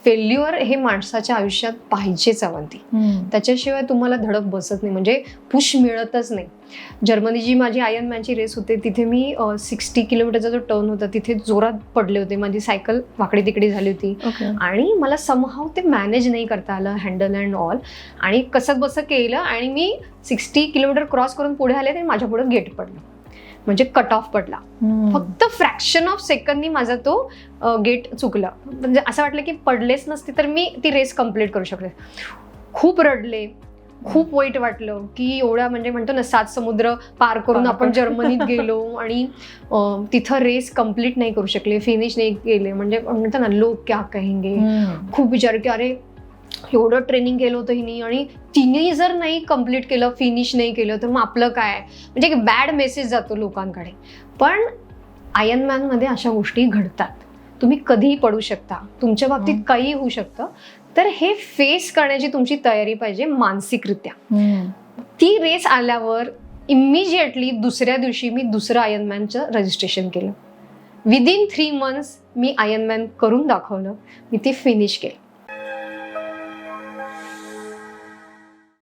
Failure हे माणसाच्या आयुष्यात पाहिजेच अवंती. त्याच्याशिवाय तुम्हाला धडक बसत नाही, म्हणजे पुश मिळतच नाही. जर्मनीची माझी आयर्नमॅनची रेस होते, तिथे मी 60 किलोमीटरचा जो टर्न होता तिथे जोरात पडले होते. माझी सायकल वाकडी तिकडी झाली होती आणि मला समहाव ते मॅनेज नाही करता आलं, हँडल अँड ऑल. आणि कसं बसं केलं आणि मी 60 किलोमीटर क्रॉस करून पुढे आले, तर माझ्या पुढे गेट पडलं, म्हणजे कट ऑफ पडला. फक्त फ्रॅक्शन ऑफ सेकंदनी माझा तो गेट चुकला. म्हणजे असं वाटलं की पडलेच नसते तर मी ती रेस कम्प्लीट करू शकले. खूप रडले, खूप वाईट वाटलं की एवढा, म्हणजे म्हणतो ना 7 समुद्र पार करून आपण जर्मनीत गेलो आणि तिथं रेस कम्प्लीट नाही करू शकले, फिनिश नाही केले. म्हणजे म्हणतो ना लोक क्या कहेंगे. खूप विचार की अरे एवढं ट्रेनिंग केलं होतं हिनी आणि तिने जर नाही कम्प्लीट केलं, फिनिश नाही केलं, तर मग आपलं काय. म्हणजे एक बॅड मेसेज जातो लोकांकडे. पण आयर्नमॅनमध्ये अशा गोष्टी घडतात. तुम्ही कधीही पडू शकता, तुमच्या बाबतीत काही होऊ शकतं. तर हे फेस करण्याची तुमची तयारी पाहिजे मानसिकरित्या. ती रेस आल्यावर इमिजिएटली दुसऱ्या दिवशी मी दुसरं आयर्नमॅनचं रजिस्ट्रेशन केलं. विदिन 3 months मी आयर्नमॅन करून दाखवलं, मी ती फिनिश केलं.